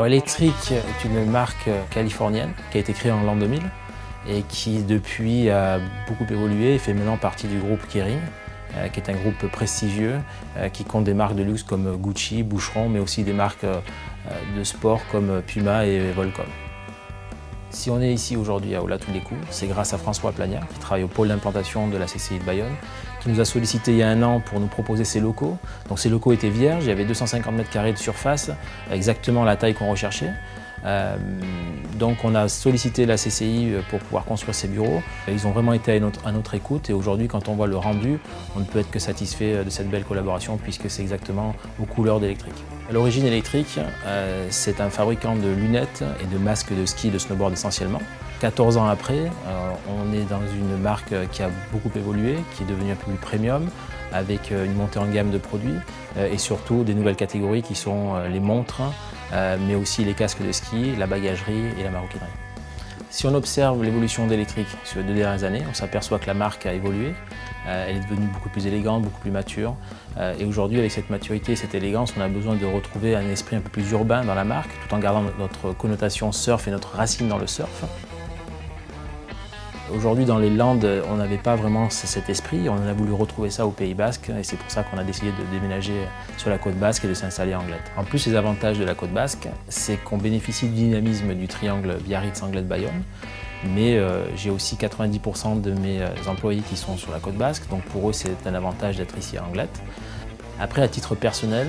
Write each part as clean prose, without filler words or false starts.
Electric est une marque californienne qui a été créée en l'an 2000 et qui depuis a beaucoup évolué et fait maintenant partie du groupe Kering, qui est un groupe prestigieux qui compte des marques de luxe comme Gucci, Boucheron, mais aussi des marques de sport comme Puma et Volcom. Si on est ici aujourd'hui à Oula-tous-les-Coups, c'est grâce à François Plagnard, qui travaille au pôle d'implantation de la CCI de Bayonne, qui nous a sollicité il y a un an pour nous proposer ces locaux. Donc ces locaux étaient vierges, il y avait 250 mètres carrés de surface, exactement la taille qu'on recherchait. Donc on a sollicité la CCI pour pouvoir construire ces bureaux. Ils ont vraiment été à notre écoute et aujourd'hui quand on voit le rendu, on ne peut être que satisfait de cette belle collaboration puisque c'est exactement aux couleurs d'Electric. À l'origine, Electric, c'est un fabricant de lunettes et de masques de ski et de snowboard essentiellement. 14 ans après, on est dans une marque qui a beaucoup évolué, qui est devenue un peu plus premium, avec une montée en gamme de produits et surtout des nouvelles catégories qui sont les montres, mais aussi les casques de ski, la bagagerie et la maroquinerie. Si on observe l'évolution d'Electric sur les 2 dernières années, on s'aperçoit que la marque a évolué. Elle est devenue beaucoup plus élégante, beaucoup plus mature. Et aujourd'hui, avec cette maturité et cette élégance, on a besoin de retrouver un esprit un peu plus urbain dans la marque, tout en gardant notre connotation surf et notre racine dans le surf. Aujourd'hui, dans les Landes, on n'avait pas vraiment cet esprit. On a voulu retrouver ça au Pays Basque et c'est pour ça qu'on a décidé de déménager sur la côte basque et de s'installer à Anglet. En plus, les avantages de la côte basque, c'est qu'on bénéficie du dynamisme du triangle Biarritz-Anglet-Bayonne. Mais j'ai aussi 90% de mes employés qui sont sur la côte basque, donc pour eux, c'est un avantage d'être ici à Anglet. Après, à titre personnel,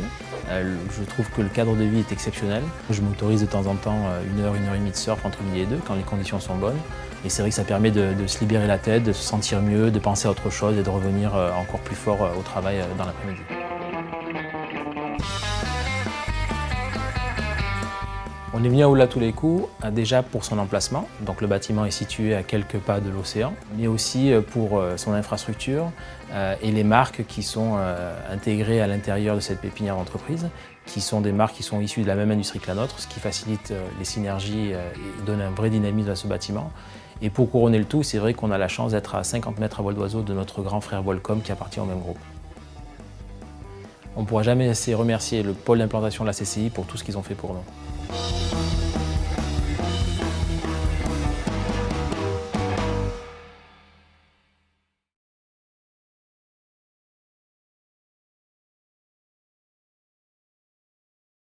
je trouve que le cadre de vie est exceptionnel. Je m'autorise de temps en temps 1 heure, 1 heure et demie de surf entre midi et 2 quand les conditions sont bonnes. Et c'est vrai que ça permet de se libérer la tête, de se sentir mieux, de penser à autre chose et de revenir encore plus fort au travail dans l'après-midi. On est venu à Oula-tous-les-Coups déjà pour son emplacement, donc le bâtiment est situé à quelques pas de l'océan, mais aussi pour son infrastructure et les marques qui sont intégrées à l'intérieur de cette pépinière d'entreprise, qui sont des marques qui sont issues de la même industrie que la nôtre, ce qui facilite les synergies et donne un vrai dynamisme à ce bâtiment. Et pour couronner le tout, c'est vrai qu'on a la chance d'être à 50 mètres à vol d'oiseau de notre grand frère Volcom qui appartient au même groupe. On ne pourra jamais assez remercier le pôle d'implantation de la CCI pour tout ce qu'ils ont fait pour nous.